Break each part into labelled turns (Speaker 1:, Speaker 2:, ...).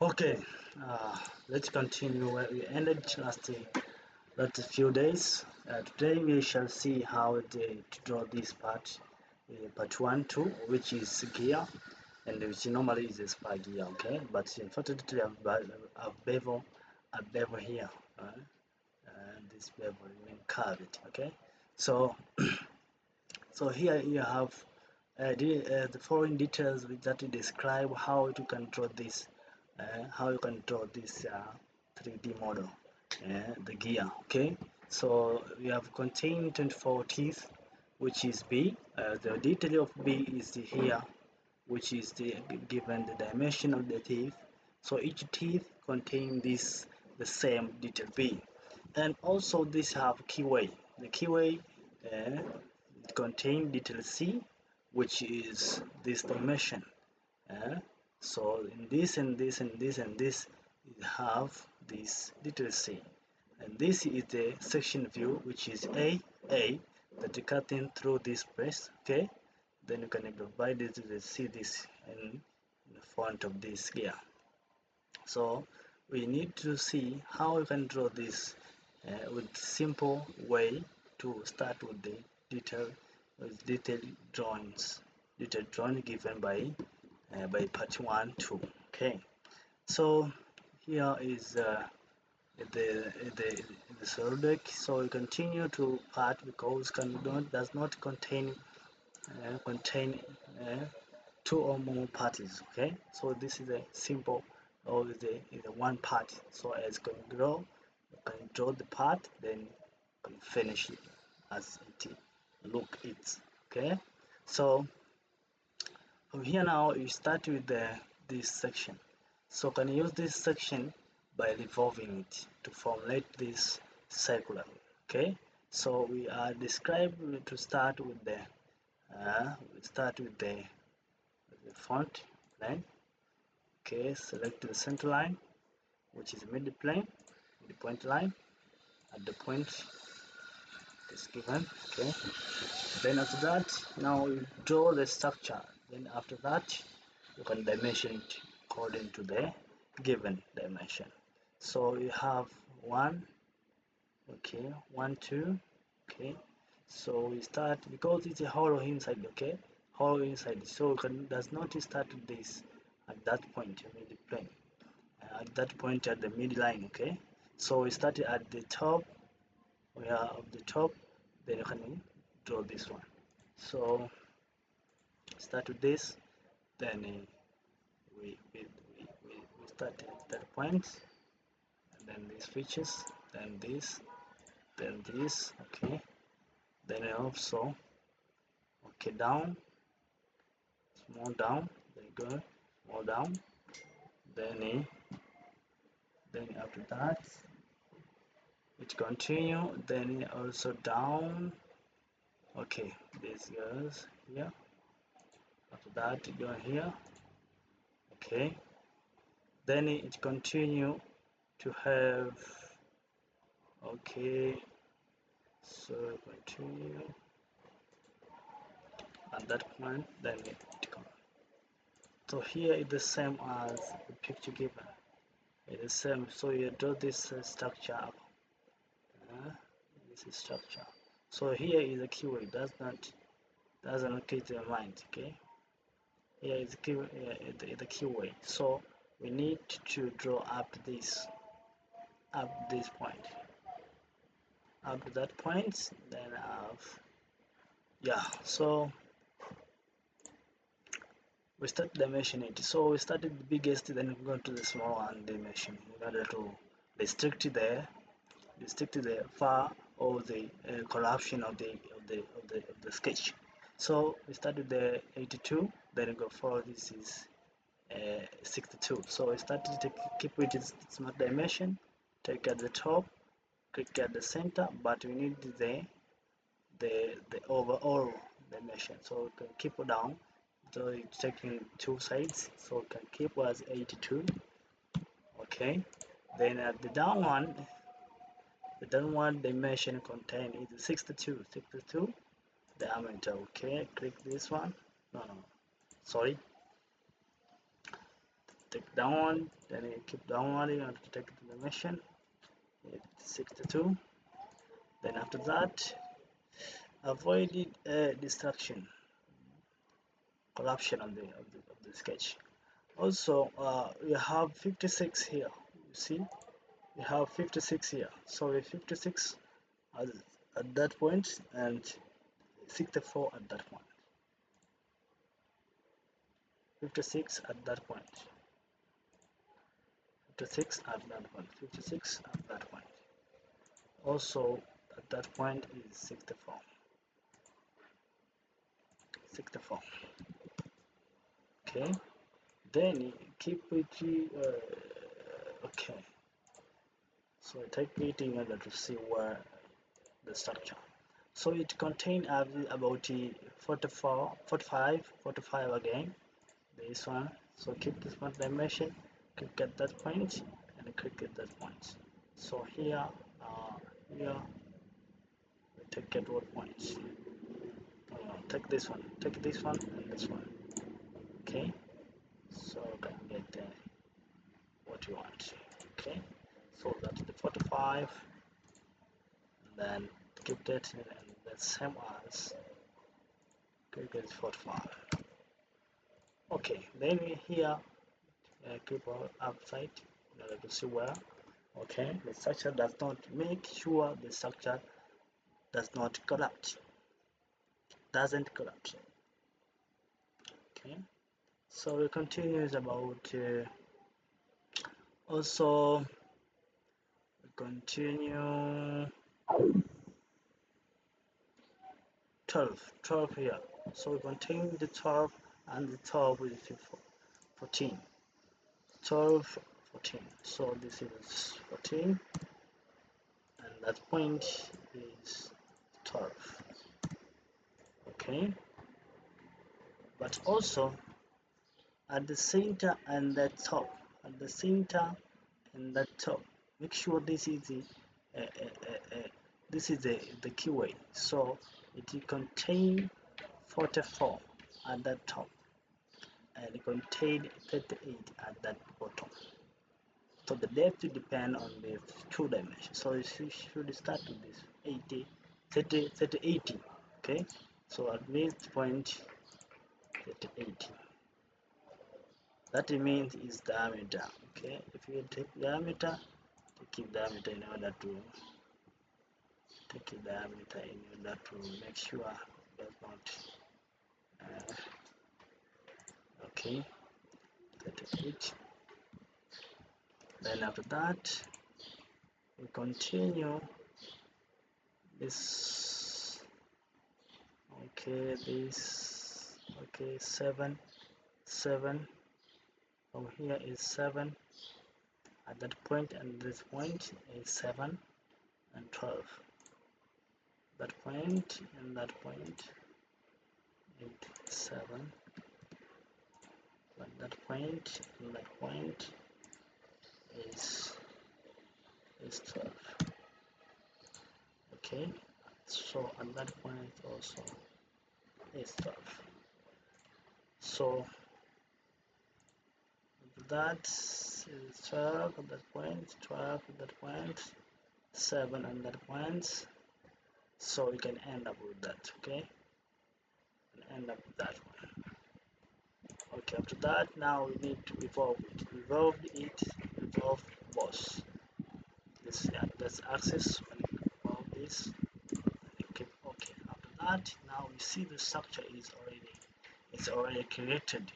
Speaker 1: Okay, let's continue where we ended last few days. Today we shall see how to draw this part 1, 2, which is gear, and which normally is a spar gear, okay? But unfortunately, a bevel here, and this bevel remain curved, okay? So, so here you have the following details that describe how you can draw this, how you can draw this 3D model, the gear. Okay, so we have contained 24 teeth, which is B. The detail of B is here, which is given the dimension of the teeth. So each teeth contain the same detail B, and also this have keyway. The keyway contain detail C, which is this dimension. uh, so in this and this and this and this, you have this detail C, and this is the section view, which is A that you cut in through this place. Okay, then you can divide it to see this in the front of this gear. So we need to see how you can draw this with simple way to start with the detailed drawings, detailed drawing given by part 1, 2. Okay, so here is the Soldeck. So we continue to part because does not contain uh, two or more parties. Okay, so this is a simple, or is a one part. So as you can draw the part, then you can finish it as it it. Okay, so from here now you start with this section. So can use this section by revolving it to formulate this circular. Okay, so we are described to start with the front line. Okay, select the center line, which is midpoint line at the point is given. Okay, then after that, now you draw the structure. Then after that, you can dimension it according to the given dimension. So you have one, okay, one, two, okay. So we start because it's a hollow inside, okay, hollow inside. So you can does not start this at that point, mid plane, at that point at the midline, okay. So we started at the top, we are of the top, then you can draw this one. So start with this, then we start at that point, and then these features, then this, okay, then also, okay, down, small down, there you go, small down, then then after that it continue, then also down, okay, this goes here, after that you go here, okay, then it continue to have, okay, so continue at that point, then it come. So here is the same as the picture given. It is same. So you draw this structure. Uh, this is structure. So here is a keyword. Doesn't keep your mind. Okay. Here is the keyword. So we need to draw up this point, up to that point. Then have, yeah. So we start dimension it. So we started the biggest, then we go to the small one dimension in order to restrict the far or the corruption of the sketch. So we start with the 82, then we go for this is 62. So we started to keep it its smart dimension, take at the top, click at the center, but we need the overall dimension. So we can keep it down. So it's taking two sides, so we can keep as 82. Okay. Then at the down one dimension contain is 62 diameter. Okay, click this one. No, sorry, take downward, then you keep downwarding until to take it to the mission. It's 62. Then after that, avoid distraction, corruption of the sketch. Also, we have 56 here. You see, we have 56 here. So we 56 at that point and 64 at that point. 56 at that point. 56 at that point. 56 at that point. Also, at that point is 64. 64. Okay. Then you keep it. Okay. So I take it in order to see where the structure. So it contains about 44, 45, 45 again. This one. So keep this one dimension. Click at that point and click at that point. So here, here, we take at what point? Take this one. Take this one and this one. Okay. So you can get what you want. Okay. So that's the 45. And then keep that in and the same as click at 45. Okay. Then we here keep our upside in order to see where. Okay. The structure does not make sure the structure does not corrupt. Doesn't corrupt. Okay. So we continue about also we continue 12 here. So we continue the 12 and the 12 with 14. 12, 14. So this is 14 and that point is 12. Okay. But also at the center and the top, at the center and the top, make sure this is the keyway. So it will contain 44 at the top and it contain 38 at that bottom. So the depth will depend on the two dimensions. So you should start with this 80, 30, 80. Okay. So at midpoint 30, 80. That means is diameter. Okay. If you take diameter, take diameter in order to make sure it does not. Okay. 38. Then after that, we continue this. Okay, this. Okay, 7. From here is 7. At that point and this point is 7 and 12. That point and that point is 7. But that point and that point is 12. Okay, so at that point also is 12. So that is 12 at that point, 12 at that point, 7 at that point. So you can end up with that. Okay, and end up with that one. Okay, after that, now we need to evolve it. Evolve boss. This, yeah, that's axis. When you evolve this, you keep okay. After that, now you see the structure is already created.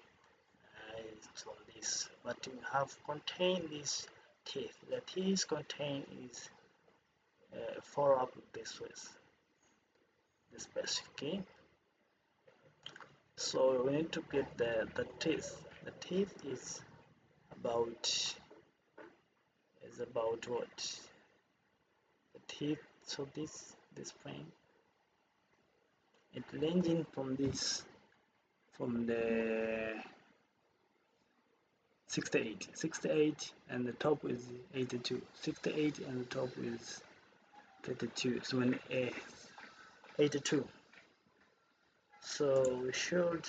Speaker 1: So this, but you have contained this teeth. The teeth contain is 4 up this way, this basic. Okay. So we need to get the teeth. The teeth is about what? The teeth. So this frame, it ranging from this from the 68 and the top is 82. 68 and the top is 32. So when 82. So we should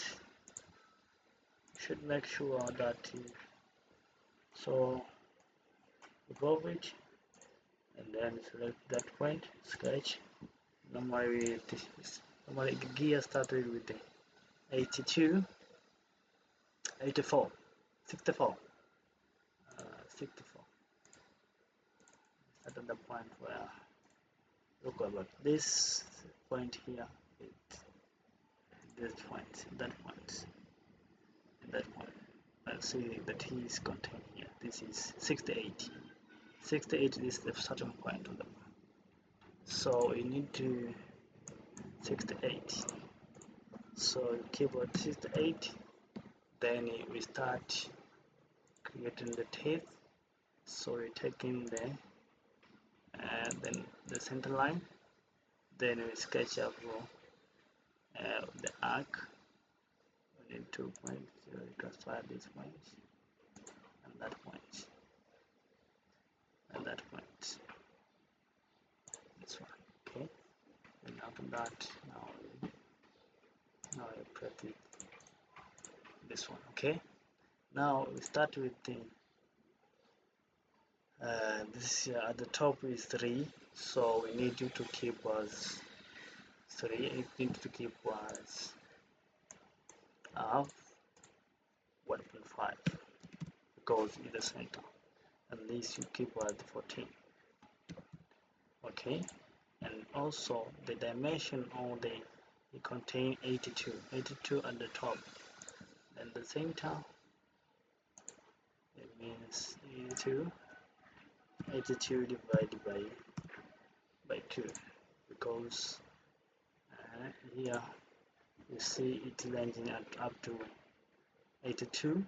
Speaker 1: make sure that So above it, and then select that point, sketch. Normally gear started with the 82, 84, 64, 64. At the point where look about this point here, this point, that point, that point. I'll see that he is contained here. This is 68. 68 is the starting point of the point. So we need to 68. So keyboard 68. Then we start creating the teeth. So we're taking then the center line. Then we sketch up the arc. We need 2 points. So we transfer this point and that point and that point. This one. Okay. And after that, now I press this one. Okay. Now we start with the this at the top is 3, so we need you to keep as 3. It needs to keep as half 1.5 because in the center, and this you keep as 14. Okay, and also the dimension of it contain 82 at the top, and the center it means 82 divided by 2 because here you see it ranging up to 82,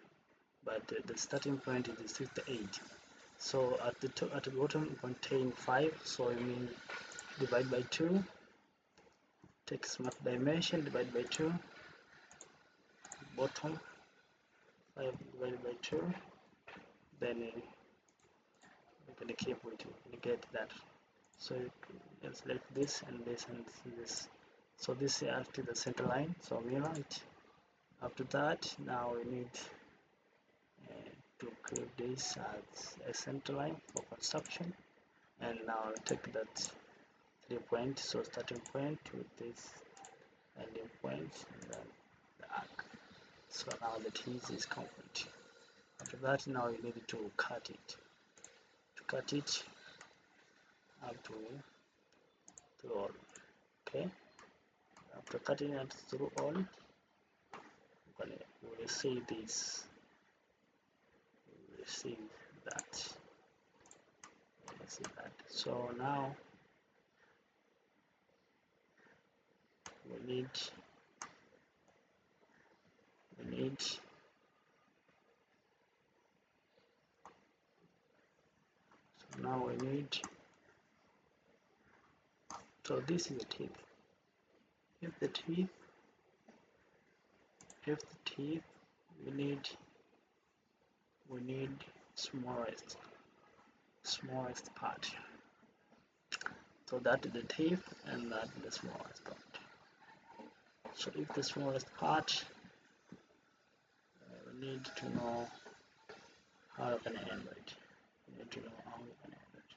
Speaker 1: but the starting point is 68. So at the bottom it contain 5, so I mean divide by 2, take smart dimension, divide by 2, bottom 5 divided by 2, then we're gonna keep with it, you get that. So you can select this and this and this. So this is after the center line, so mirror it. After that, now we need to create this as a center line for construction, and now take that 3 point, so starting point with this ending point and then the arc. So now the teeth is complete. After that, now you need to cut it. To cut it up to all. Okay. After cutting it through all, we will see this. We will see that. See that. So now we need so this is the teeth. If the teeth we need smallest part, so that is the teeth and that is the smallest part. So if the smallest part, we need to know how you can handle it. We need to know how you can handle it.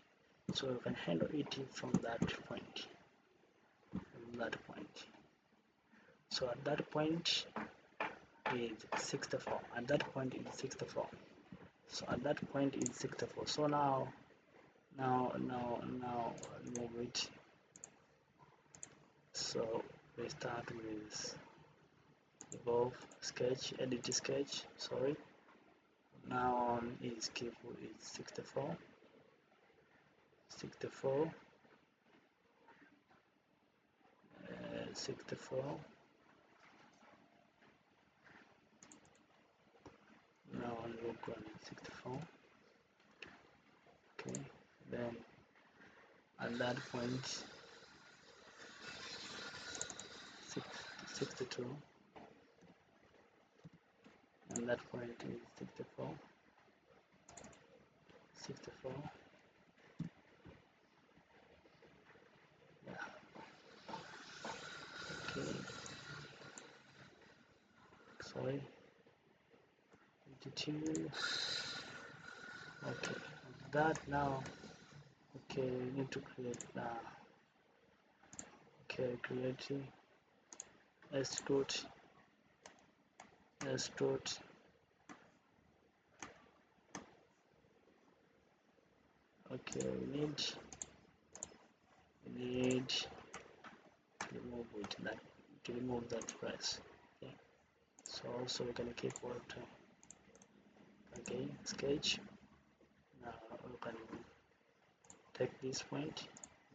Speaker 1: So you can handle it from that point. So at that point is 64. At that point is 64. So at that point is 64. So now move it. So we start with above sketch, edit sketch. Sorry. Now on is keyboard is 64. 64. 64. Now on look on 64. Okay, then at that point 62, and that point is 64. 64. Yeah. Okay. Sorry. 82. that, now okay, we need to create creating extrude. Okay, we need to remove that press. Okay, so also we can keep what again sketch. Now we can take this point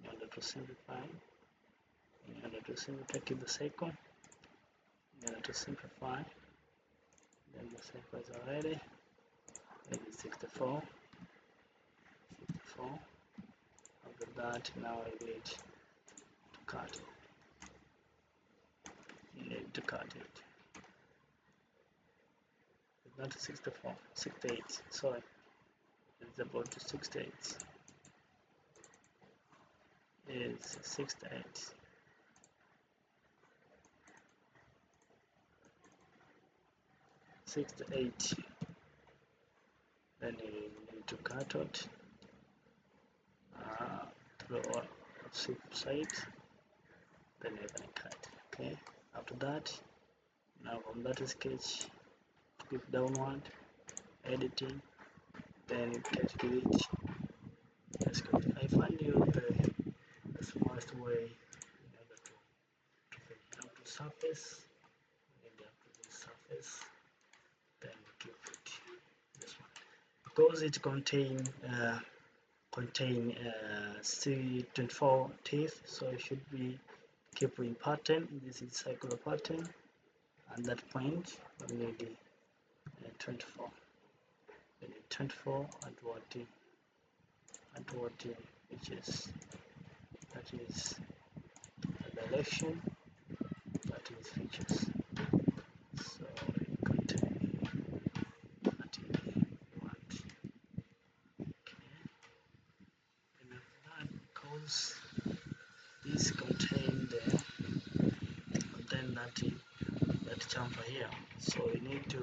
Speaker 1: in order to simplify. Keep the second in order to simplify. Then the circle is already maybe 64. After that, now I need to cut it. It's not 64, 68. Sorry, it's about 68. It's 68. Then you need to cut it through all sides. Then you can cut. Okay. After that, now from that sketch, click downward, editing, then calculate. I find you the smallest way in order to finish up to surface. Maybe up to this surface. Then keep it this one because it contain C24 teeth, so it should be keep in pattern. This is circular pattern, and that point we need 24. We need 24 and what which is the direction, that is features. So you contain that you want. Okay. And after that, because this contain that chamfer here, so you need to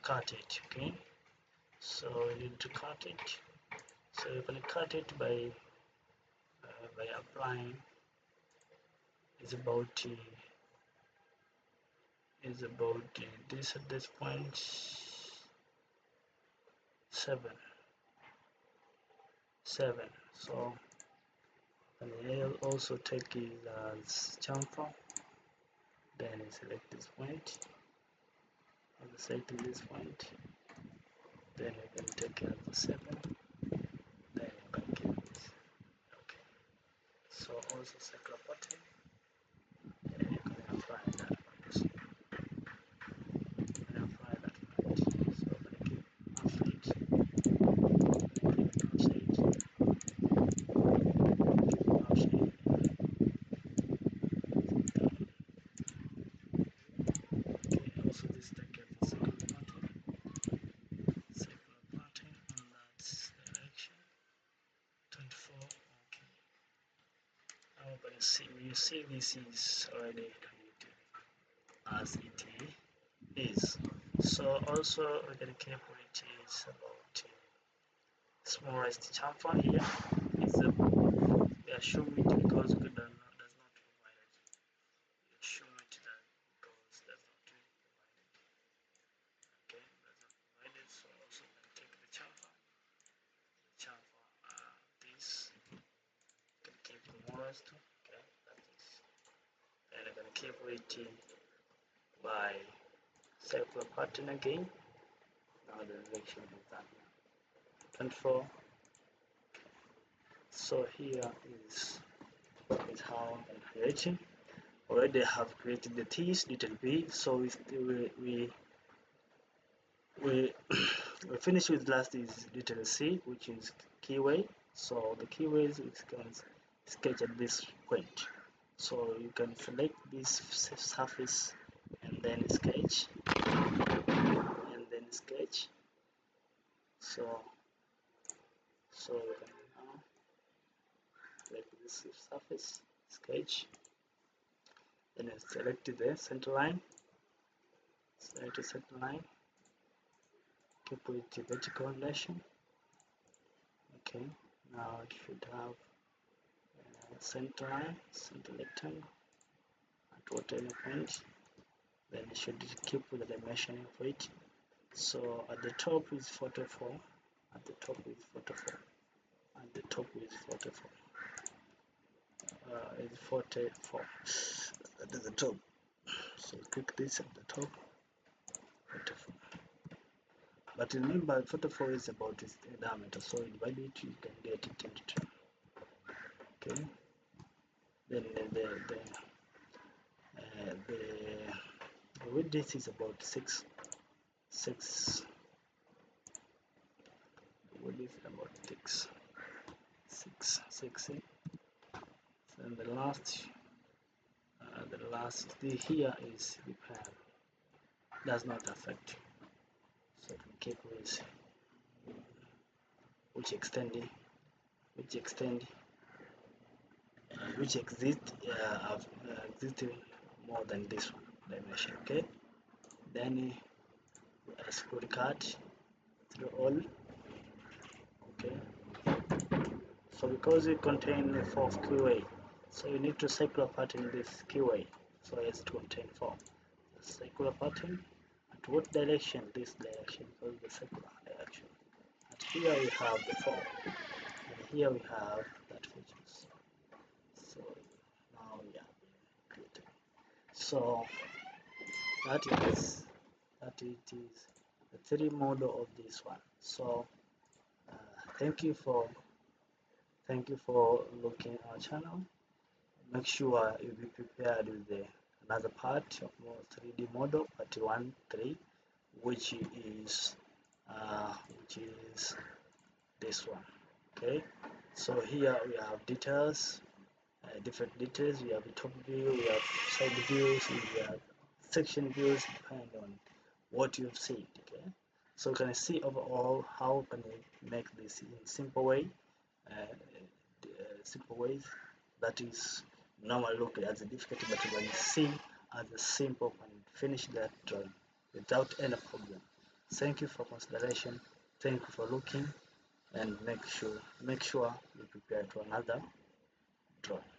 Speaker 1: cut it. Okay, so you need to cut it. So you can cut it by applying is about this at this point 7. So and I'll also take it as chamfer. Then select this point. And selecting this point. Then you can take it as 7. Then you can keep it. Okay. So also circular pattern. And you can apply that point. So I'm gonna keep also this take the circular pattern on that direction. 24. Okay. Now we're gonna see. You see, this is already created as it is. So also we're gonna keep which is about smallest chamfer here is we assume it because we does not provide it. We assume it that because does not provide it. Okay, does not provide it. So also we can take the chamfer. This can keep the smallest. Okay, that is. And I'm gonna keep it by circular pattern again. Now the direction is done. 24. So here is how I'm creating. Already have created the teeth little bit. So we finish with last is little c, which is keyway. So the keyways we can sketch at this point. So you can select this surface and then sketch. So you can now select this surface, sketch, then select the center line, keep it vertical relation, Okay, now it should have center line, center rectangle at whatever point. Then it should keep with the dimensioning for it. So at the top is 44, at the top is 44, at the top is 44, is 44 at the top. So click this at the top, 44. But remember, 44 is about its diameter, so divide it, you can get it into 2. Okay. Then the width is about 6. Width is about 6. And the last here is the pan. Does not affect. So we keep with which exist more than this one dimension. Okay, then scroll cut through all. Okay, so because it contains 4 keyway, so you need to circular pattern this keyway so as to contain 4. The circular pattern at what direction? This direction, because the circular direction. And here we have the 4, and here we have that features. So now we have created. So that is the 3 model of this one. So thank you for looking our channel. Make sure you be prepared with another part of more 3D model, part 1, 3, which is this one. Okay, so here we have details, different details. We have the top view, we have side views, we have section views, depending on what you've seen. Okay, so can I see overall how can we make this in simple way, simple ways that is normally look as a difficulty, but you can see as a simple and finish that drawing without any problem. Thank you for consideration. Thank you for looking, and make sure you prepare to another drawing.